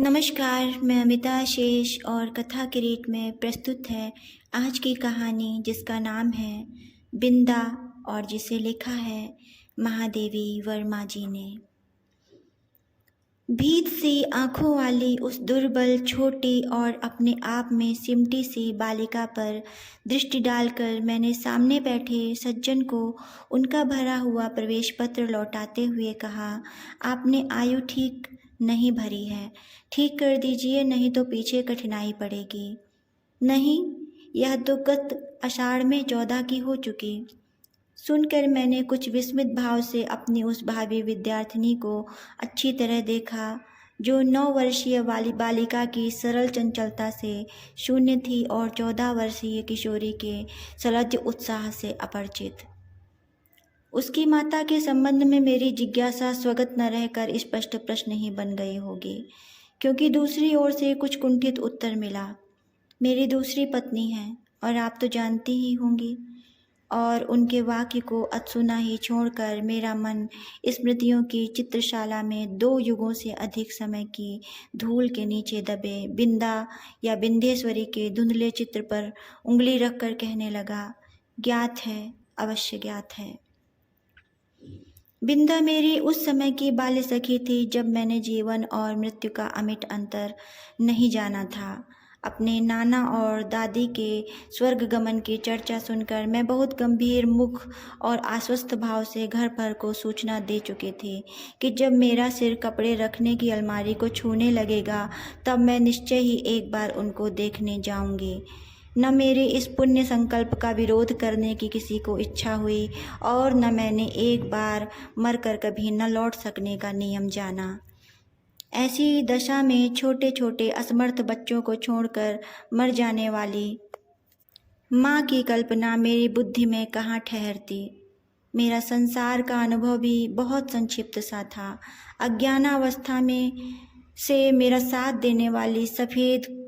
नमस्कार, मैं अमिता शेष और कथा किरीट में प्रस्तुत है आज की कहानी जिसका नाम है बिंदा और जिसे लिखा है महादेवी वर्मा जी ने। भीत सी आंखों वाली उस दुर्बल, छोटी और अपने आप में सिमटी सी बालिका पर दृष्टि डालकर मैंने सामने बैठे सज्जन को उनका भरा हुआ प्रवेश पत्र लौटाते हुए कहा, आपने आयु ठीक नहीं भरी है, ठीक कर दीजिए, नहीं तो पीछे कठिनाई पड़ेगी। नहीं, यह तो गत आषाढ़ में 14 की हो चुकी। सुनकर मैंने कुछ विस्मित भाव से अपनी उस भावी विद्यार्थिनी को अच्छी तरह देखा, जो 9 वर्षीय वाली बालिका की सरल चंचलता से शून्य थी और 14 वर्षीय किशोरी के सलज्ज उत्साह से अपरिचित। उसकी माता के संबंध में मेरी जिज्ञासा स्वगत न रहकर स्पष्ट प्रश्न ही बन गई होगी, क्योंकि दूसरी ओर से कुछ कुंठित उत्तर मिला। मेरी दूसरी पत्नी है और आप तो जानती ही होंगी। और उनके वाक्य को अधसुना ही छोड़कर मेरा मन स्मृतियों की चित्रशाला में 2 युगों से अधिक समय की धूल के नीचे दबे बिंदा या बिंदेश्वरी के धुंधले चित्र पर उंगली रखकर कहने लगा, ज्ञात है, अवश्य ज्ञात है। बिंदा मेरी उस समय की बाल्य सखी थी जब मैंने जीवन और मृत्यु का अमिट अंतर नहीं जाना था। अपने नाना और दादी के स्वर्ग गमन की चर्चा सुनकर मैं बहुत गंभीर मुख और आश्वस्त भाव से घर भर को सूचना दे चुकी थी कि जब मेरा सिर कपड़े रखने की अलमारी को छूने लगेगा तब मैं निश्चय ही एक बार उनको देखने जाऊंगी। न मेरे इस पुण्य संकल्प का विरोध करने की किसी को इच्छा हुई और न मैंने एक बार मरकर कभी न लौट सकने का नियम जाना। ऐसी दशा में छोटे छोटे असमर्थ बच्चों को छोड़कर मर जाने वाली माँ की कल्पना मेरी बुद्धि में कहाँ ठहरती। मेरा संसार का अनुभव भी बहुत संक्षिप्त सा था। अज्ञानावस्था में से मेरा साथ देने वाली सफ़ेद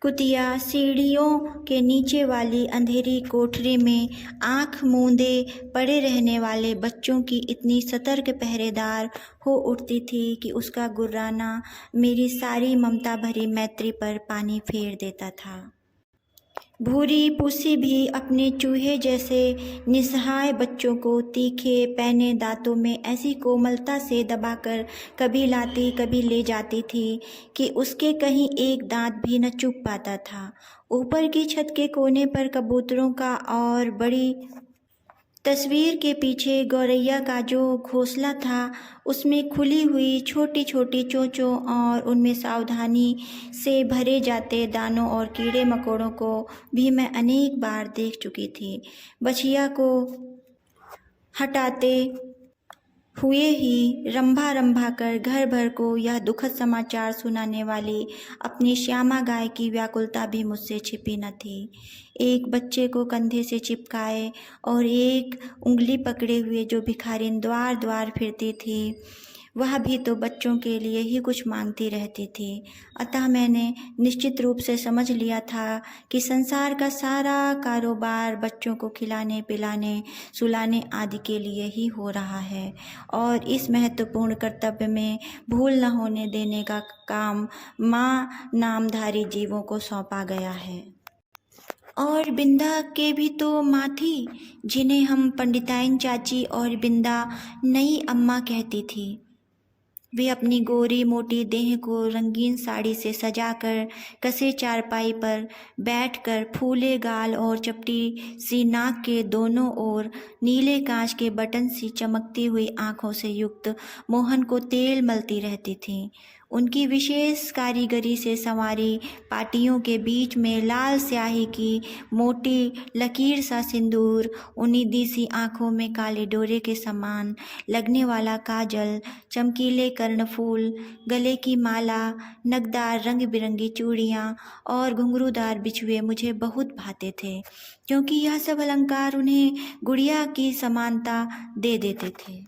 कुतिया सीढ़ियों के नीचे वाली अंधेरी कोठरी में आंख मूंदे पड़े रहने वाले बच्चों की इतनी सतर्क पहरेदार हो उठती थी कि उसका गुर्राना मेरी सारी ममता भरी मैत्री पर पानी फेर देता था। भूरी पूसी भी अपने चूहे जैसे निस्सहाय बच्चों को तीखे पैने दांतों में ऐसी कोमलता से दबाकर कभी लाती कभी ले जाती थी कि उसके कहीं एक दांत भी न चुभ पाता था। ऊपर की छत के कोने पर कबूतरों का और बड़ी तस्वीर के पीछे गौरैया का जो घोंसला था उसमें खुली हुई छोटी छोटी चोंचों और उनमें सावधानी से भरे जाते दानों और कीड़े मकोड़ों को भी मैं अनेक बार देख चुकी थी। बछिया को हटाते हुए ही रंभा रंभा कर घर भर को यह दुखद समाचार सुनाने वाली अपनी श्यामा गाय की व्याकुलता भी मुझसे छिपी न थी। एक बच्चे को कंधे से चिपकाए और एक उंगली पकड़े हुए जो भिखारिन द्वार द्वार फिरती थी, वह भी तो बच्चों के लिए ही कुछ मांगती रहती थी। अतः मैंने निश्चित रूप से समझ लिया था कि संसार का सारा कारोबार बच्चों को खिलाने पिलाने सुलाने आदि के लिए ही हो रहा है और इस महत्वपूर्ण कर्तव्य में भूल न होने देने का काम माँ नामधारी जीवों को सौंपा गया है। और बिंदा के भी तो माँ थी, जिन्हें हम पंडिताइन चाची और बिंदा नई अम्मा कहती थी। वे अपनी गोरी मोटी देह को रंगीन साड़ी से सजाकर कसे चारपाई पर बैठकर फूले गाल और चपटी सी नाक के दोनों ओर नीले कांच के बटन सी चमकती हुई आँखों से युक्त मोहन को तेल मलती रहती थीं। उनकी विशेष कारीगरी से संवारी पाटियों के बीच में लाल स्याही की मोटी लकीर सा सिंदूर, उन्नीदी सी आँखों में काले डोरे के समान लगने वाला काजल, चमकीले कर्णफूल, गले की माला, नगदार रंग बिरंगी चूड़ियाँ और घुंघरूदार बिछुए मुझे बहुत भाते थे, क्योंकि यह सब अलंकार उन्हें गुड़िया की समानता दे देते थे।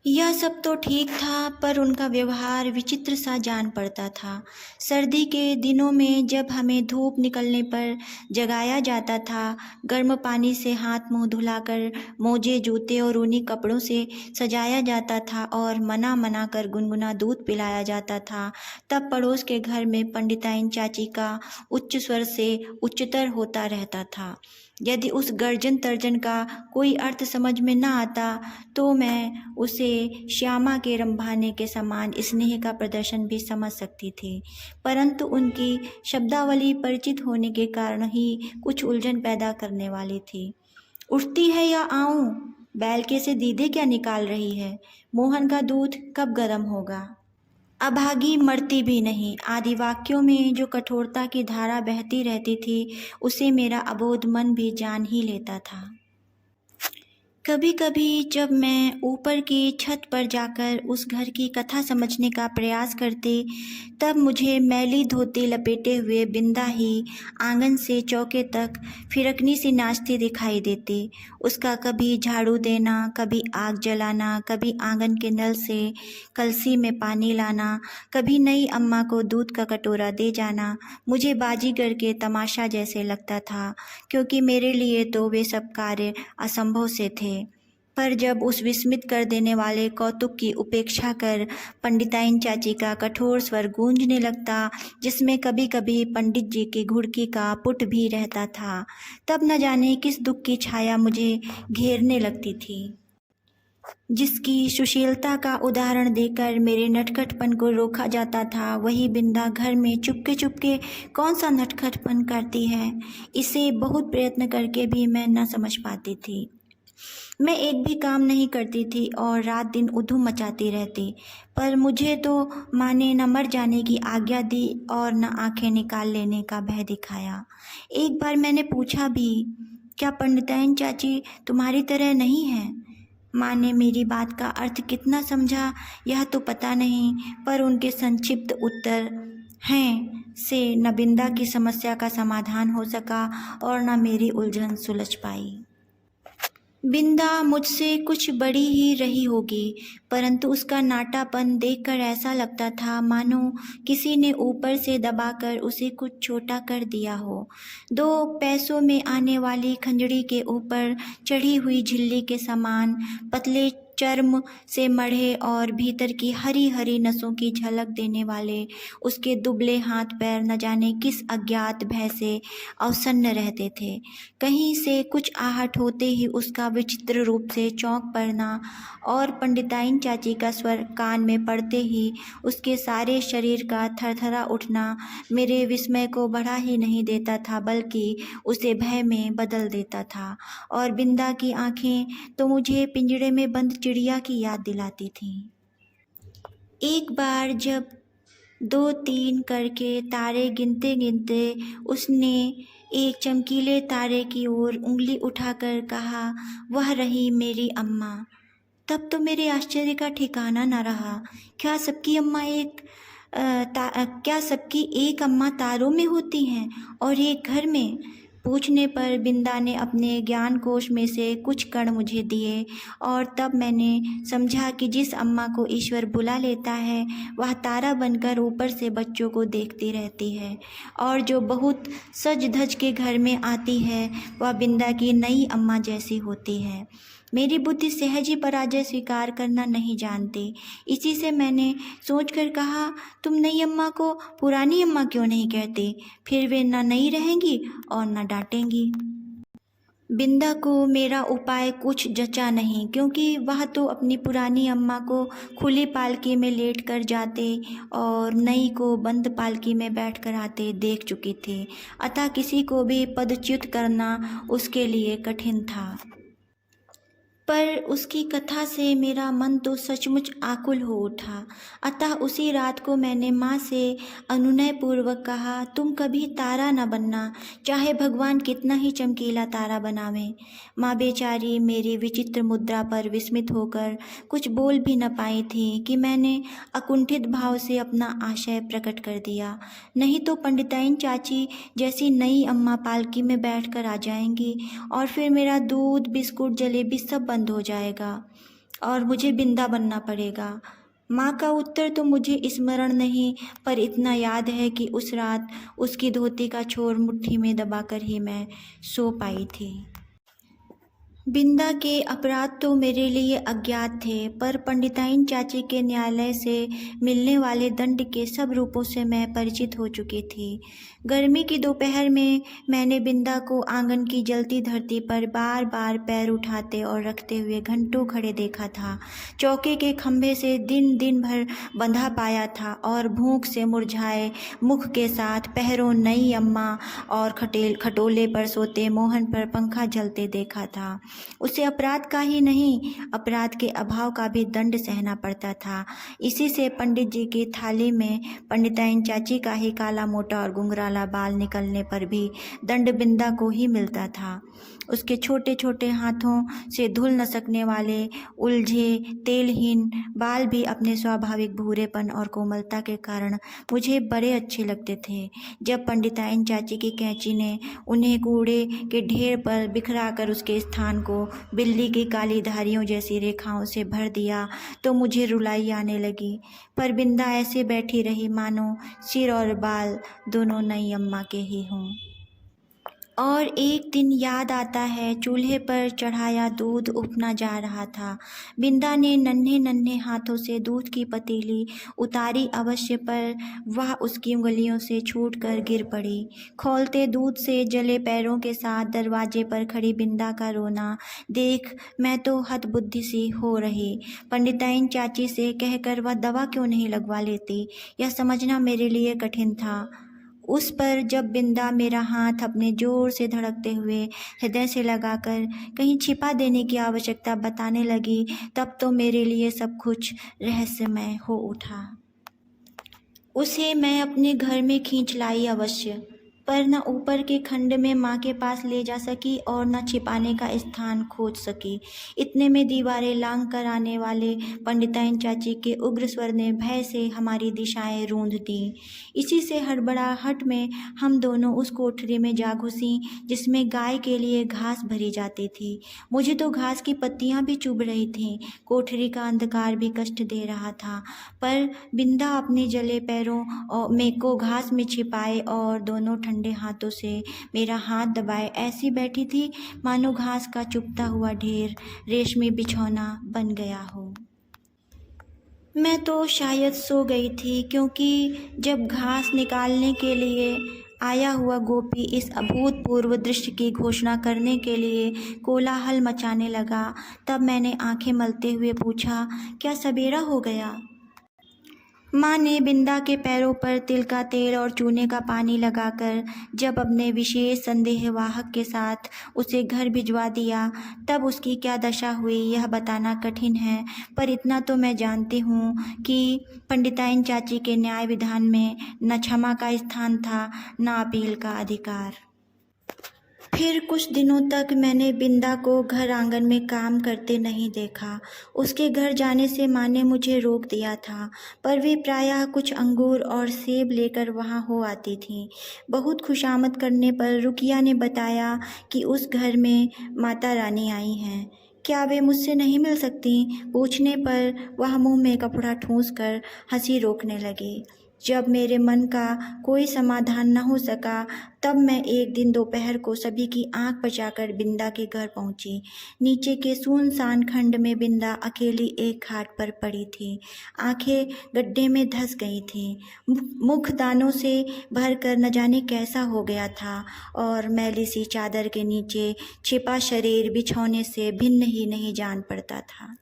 यह सब तो ठीक था, पर उनका व्यवहार विचित्र सा जान पड़ता था। सर्दी के दिनों में जब हमें धूप निकलने पर जगाया जाता था, गर्म पानी से हाथ मुंह धुलाकर मोजे जूते और ऊनी कपड़ों से सजाया जाता था और मना मना कर गुनगुना दूध पिलाया जाता था, तब पड़ोस के घर में पंडिताइन चाची का उच्च स्वर से उच्चतर होता रहता था। यदि उस गर्जन तर्जन का कोई अर्थ समझ में न आता तो मैं उसे श्यामा के रंभाने के समान स्नेह का प्रदर्शन भी समझ सकती थी, परंतु उनकी शब्दावली परिचित होने के कारण ही कुछ उलझन पैदा करने वाली थी। उठती है या आऊं? बैलके से दीदे क्या निकाल रही है? मोहन का दूध कब गर्म होगा? अभागी मरती भी नहीं आदि वाक्यों में जो कठोरता की धारा बहती रहती थी, उसे मेरा अबोध मन भी जान ही लेता था। कभी कभी जब मैं ऊपर की छत पर जाकर उस घर की कथा समझने का प्रयास करती, तब मुझे मैली धोती लपेटे हुए बिंदा ही आंगन से चौके तक फिरकनी सी नाचती दिखाई देती। उसका कभी झाड़ू देना, कभी आग जलाना, कभी आंगन के नल से कलसी में पानी लाना, कभी नई अम्मा को दूध का कटोरा दे जाना मुझे बाजीगर के तमाशा जैसे लगता था, क्योंकि मेरे लिए तो वे सब कार्य असंभव से थे। पर जब उस विस्मित कर देने वाले कौतुक की उपेक्षा कर पंडिताइन चाची का कठोर स्वर गूंजने लगता, जिसमें कभी कभी पंडित जी की घुड़की का पुट भी रहता था, तब न जाने किस दुख की छाया मुझे घेरने लगती थी, जिसकी सुशीलता का उदाहरण देकर मेरे नटखटपन को रोका जाता था। वही बिंदा घर में चुपके चुपके कौन सा नटखटपन करती है, इसे बहुत प्रयत्न करके भी मैं न समझ पाती थी। मैं एक भी काम नहीं करती थी और रात दिन उधूम मचाती रहती, पर मुझे तो माँ ने न मर जाने की आज्ञा दी और न आंखें निकाल लेने का भय दिखाया। एक बार मैंने पूछा भी, क्या पंडिताइन चाची तुम्हारी तरह नहीं है? माँ ने मेरी बात का अर्थ कितना समझा यह तो पता नहीं, पर उनके संक्षिप्त उत्तर हैं से न बिंदा की समस्या का समाधान हो सका और न मेरी उलझन सुलझ पाई। बिंदा मुझसे कुछ बड़ी ही रही होगी, परंतु उसका नाटापन देखकर ऐसा लगता था मानो किसी ने ऊपर से दबाकर उसे कुछ छोटा कर दिया हो। 2 पैसों में आने वाली खंजड़ी के ऊपर चढ़ी हुई झिल्ली के समान पतले चर्म से मढ़े और भीतर की हरी हरी नसों की झलक देने वाले उसके दुबले हाथ पैर न जाने किस अज्ञात भय से अवसन्न रहते थे। कहीं से कुछ आहट होते ही उसका विचित्र रूप से चौंक पड़ना और पंडिताइन चाची का स्वर कान में पड़ते ही उसके सारे शरीर का थरथरा उठना मेरे विस्मय को बढ़ा ही नहीं देता था, बल्कि उसे भय में बदल देता था। और बिंदा की आंखें तो मुझे पिंजड़े में बंद चिड़िया की याद दिलाती थीं। एक बार जब 2-3 करके तारे गिनते गिनते उसने एक चमकीले तारे की ओर उंगली उठाकर कहा, वह रही मेरी अम्मा। तब तो मेरे आश्चर्य का ठिकाना न रहा। क्या सबकी एक अम्मा तारों में होती हैं और एक घर में? पूछने पर बिंदा ने अपने ज्ञान कोश में से कुछ कण मुझे दिए और तब मैंने समझा कि जिस अम्मा को ईश्वर बुला लेता है वह तारा बनकर ऊपर से बच्चों को देखती रहती है, और जो बहुत सज धज के घर में आती है वह बिंदा की नई अम्मा जैसी होती है। मेरी बुद्धि सहज ही पराजय स्वीकार करना नहीं जानती। इसी से मैंने सोचकर कहा, तुम नई अम्मा को पुरानी अम्मा क्यों नहीं कहती? फिर वे न नई रहेंगी और न डांटेंगी। बिंदा को मेरा उपाय कुछ जचा नहीं, क्योंकि वह तो अपनी पुरानी अम्मा को खुली पालकी में लेट कर जाते और नई को बंद पालकी में बैठ कर आते देख चुकी थी, अतः किसी को भी पदच्युत करना उसके लिए कठिन था। पर उसकी कथा से मेरा मन तो सचमुच आकुल हो उठा, अतः उसी रात को मैंने माँ से अनुनयपूर्वक कहा, तुम कभी तारा न बनना, चाहे भगवान कितना ही चमकीला तारा बनावे। माँ बेचारी मेरी विचित्र मुद्रा पर विस्मित होकर कुछ बोल भी न पाई थी कि मैंने अकुंठित भाव से अपना आशय प्रकट कर दिया, नहीं तो पंडिताइन चाची जैसी नई अम्मा पालकी में बैठ कर आ जाएंगी और फिर मेरा दूध बिस्कुट जलेबी सब बंद हो जाएगा। और मुझे बिंदा बनना पड़ेगा। माँ का उत्तर तो मुझे स्मरण नहीं, पर इतना याद है कि उस रात उसकी धोती का छोर मुट्ठी में दबाकर ही मैं सो पाई थी। बिंदा के अपराध तो मेरे लिए अज्ञात थे, पर पंडिताइन चाची के न्यायालय से मिलने वाले दंड के सब रूपों से मैं परिचित हो चुकी थी। गर्मी की दोपहर में मैंने बिंदा को आंगन की जलती धरती पर बार बार पैर उठाते और रखते हुए घंटों खड़े देखा था। चौके के खंभे से दिन दिन भर बंधा पाया था और भूख से मुरझाए मुख के साथ पहरों नई अम्मा और खटोले पर सोते मोहन पर पंखा जलते देखा था। उसे अपराध का ही नहीं, अपराध के अभाव का भी दंड सहना पड़ता था। इसी से पंडित जी की थाली में पंडिताइन चाची का ही काला मोटा और घुंघराला बाल निकलने पर भी दंड बिंदा को ही मिलता था। उसके छोटे छोटे हाथों से धुल न सकने वाले उलझे तेलहीन बाल भी अपने स्वाभाविक भूरेपन और कोमलता के कारण मुझे बड़े अच्छे लगते थे। जब पंडिताइन चाची की कैंची ने उन्हें कूड़े के ढेर पर बिखरा कर उसके स्थान को बिल्ली की काली धारियों जैसी रेखाओं से भर दिया तो मुझे रुलाई आने लगी। पर बिंदा ऐसे बैठी रही मानो सिर और बाल दोनों नई अम्मा के ही हों। और एक दिन याद आता है, चूल्हे पर चढ़ाया दूध उबलना जा रहा था। बिंदा ने नन्हे नन्हे हाथों से दूध की पतीली उतारी अवश्य, पर वह उसकी उंगलियों से छूटकर गिर पड़ी। खौलते दूध से जले पैरों के साथ दरवाजे पर खड़ी बिंदा का रोना देख मैं तो हतबुद्धि सी हो रही। पंडिताइन चाची से कहकर वह दवा क्यों नहीं लगवा लेती, यह समझना मेरे लिए कठिन था। उस पर जब बिंदा मेरा हाथ अपने जोर से धड़कते हुए हृदय से लगाकर कहीं छिपा देने की आवश्यकता बताने लगी, तब तो मेरे लिए सब कुछ रहस्यमय हो उठा। उसे मैं अपने घर में खींच लाई अवश्य, पर न ऊपर के खंड में माँ के पास ले जा सकी और न छिपाने का स्थान खोज सकी। इतने में दीवारें लांघ कर आने वाले पंडिताइन चाची के उग्र स्वर ने भय से हमारी दिशाएं रूंध दी। इसी से हड़बड़ाहट में हम दोनों उस कोठरी में जा घुसी जिसमें गाय के लिए घास भरी जाती थी। मुझे तो घास की पत्तियां भी चुभ रही थीं। कोठरी का अंधकार भी कष्ट दे रहा था, पर बिंदा अपने जले पैरों और में को घास में छिपाए और दोनों ठंडे हाथों से मेरा हाथ दबाए ऐसी बैठी थी मानो घास का चुभता हुआ ढेर रेशमी बिछौना बन गया हो। मैं तो शायद सो गई थी, क्योंकि जब घास निकालने के लिए आया हुआ गोपी इस अभूतपूर्व दृश्य की घोषणा करने के लिए कोलाहल मचाने लगा, तब मैंने आंखें मलते हुए पूछा, क्या सवेरा हो गया? माँ ने बिंदा के पैरों पर तिल का तेल और चूने का पानी लगाकर जब अपने विशेष संदेहवाहक के साथ उसे घर भिजवा दिया, तब उसकी क्या दशा हुई यह बताना कठिन है, पर इतना तो मैं जानती हूँ कि पंडिताइन चाची के न्याय विधान में न क्षमा का स्थान था, न अपील का अधिकार। फिर कुछ दिनों तक मैंने बिंदा को घर आंगन में काम करते नहीं देखा। उसके घर जाने से माँ ने मुझे रोक दिया था, पर वे प्रायः कुछ अंगूर और सेब लेकर वहाँ हो आती थीं। बहुत खुशामद करने पर रुकिया ने बताया कि उस घर में माता रानी आई हैं। क्या वे मुझसे नहीं मिल सकती? पूछने पर वह मुंह में कपड़ा ठूंस कर हंसी रोकने लगी। जब मेरे मन का कोई समाधान न हो सका, तब मैं एक दिन दोपहर को सभी की आंख बचाकर बिंदा के घर पहुंची। नीचे के सुनसान खंड में बिंदा अकेली एक खाट पर पड़ी थी। आंखें गड्ढे में धंस गई थीं। मुख दानों से भरकर न जाने कैसा हो गया था और मैली सी चादर के नीचे छिपा शरीर बिछौने से भिन्न ही नहीं जान पड़ता था।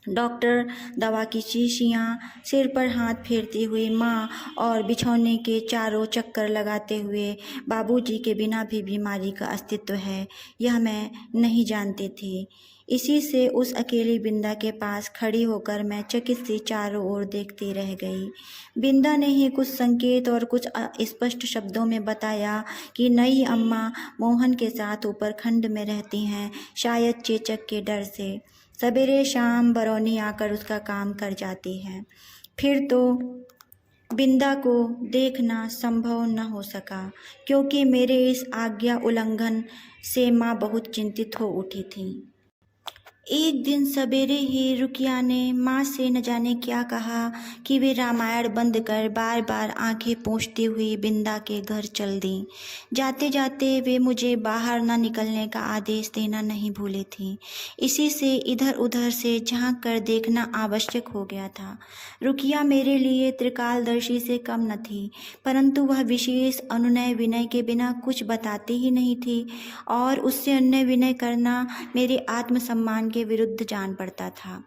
डॉक्टर, दवा की शीशियाँ, सिर पर हाथ फेरती हुई माँ और बिछौने के चारों चक्कर लगाते हुए बाबूजी के बिना भी बीमारी का अस्तित्व है, यह मैं नहीं जानती थी। इसी से उस अकेली बिंदा के पास खड़ी होकर मैं चकित सी चारों ओर देखती रह गई। बिंदा ने ही कुछ संकेत और कुछ स्पष्ट शब्दों में बताया कि नई अम्मा मोहन के साथ ऊपर खंड में रहती हैं, शायद चेचक के डर से। सवेरे शाम बरौनी आकर उसका काम कर जाती है। फिर तो बिंदा को देखना संभव न हो सका, क्योंकि मेरे इस आज्ञा उल्लंघन से माँ बहुत चिंतित हो उठी थी। एक दिन सवेरे ही रुकिया ने माँ से न जाने क्या कहा कि वे रामायण बंद कर बार बार आंखें पोंछती हुई बिंदा के घर चल दीं। जाते जाते वे मुझे बाहर न निकलने का आदेश देना नहीं भूले थीं। इसी से इधर उधर से झांक कर देखना आवश्यक हो गया था। रुकिया मेरे लिए त्रिकालदर्शी से कम न थी, परंतु वह विशेष अनुनय विनय के बिना कुछ बताती ही नहीं थी और उससे अनुनय विनय करना मेरे आत्मसम्मान के विरुद्ध जान पड़ता था।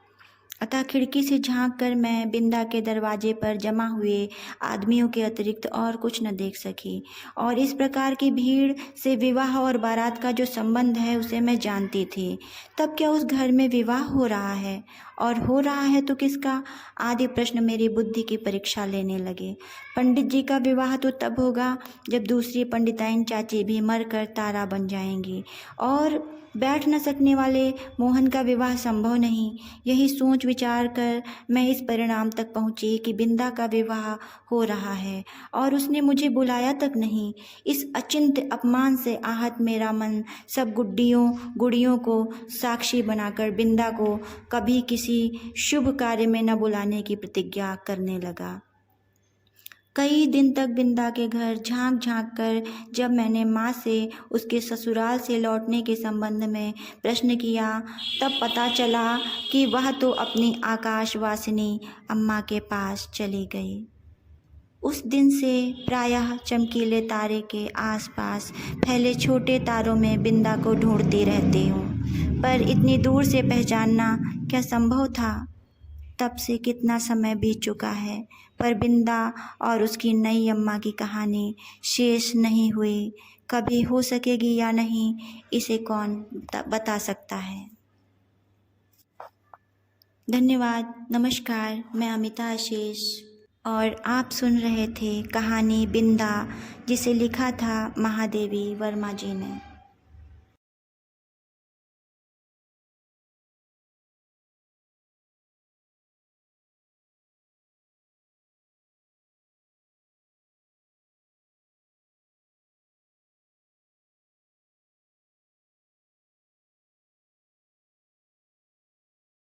अतः खिड़की से झांक कर मैं बिंदा के दरवाजे पर जमा हुए आदमियों के अतिरिक्त और कुछ न देख सकी और इस प्रकार की भीड़ से विवाह और बारात का जो संबंध है उसे मैं जानती थी। तब क्या उस घर में विवाह हो रहा है और हो रहा है तो किसका, आदि प्रश्न मेरी बुद्धि की परीक्षा लेने लगे। पंडित जी का विवाह तो तब होगा जब दूसरी पंडिताइन चाची भी मरकर तारा बन जाएंगी और बैठ न सकने वाले मोहन का विवाह संभव नहीं। यही सोच विचार कर मैं इस परिणाम तक पहुँची कि बिंदा का विवाह हो रहा है और उसने मुझे बुलाया तक नहीं। इस अचिंत्य अपमान से आहत मेरा मन सब गुड़ियों को साक्षी बनाकर बिंदा को कभी किसी शुभ कार्य में न बुलाने की प्रतिज्ञा करने लगा। कई दिन तक बिंदा के घर झांक झांक कर जब मैंने माँ से उसके ससुराल से लौटने के संबंध में प्रश्न किया तब पता चला कि वह तो अपनी आकाशवासिनी अम्मा के पास चली गई। उस दिन से प्रायः चमकीले तारे के आसपास फैले छोटे तारों में बिंदा को ढूंढती रहती हूँ, पर इतनी दूर से पहचानना क्या संभव था। तब से कितना समय बीत चुका है, पर बिंदा और उसकी नई अम्मा की कहानी शेष नहीं हुई। कभी हो सकेगी या नहीं, इसे कौन बता सकता है। धन्यवाद। नमस्कार, मैं अमिता आशीष और आप सुन रहे थे कहानी बिंदा, जिसे लिखा था महादेवी वर्मा जी ने।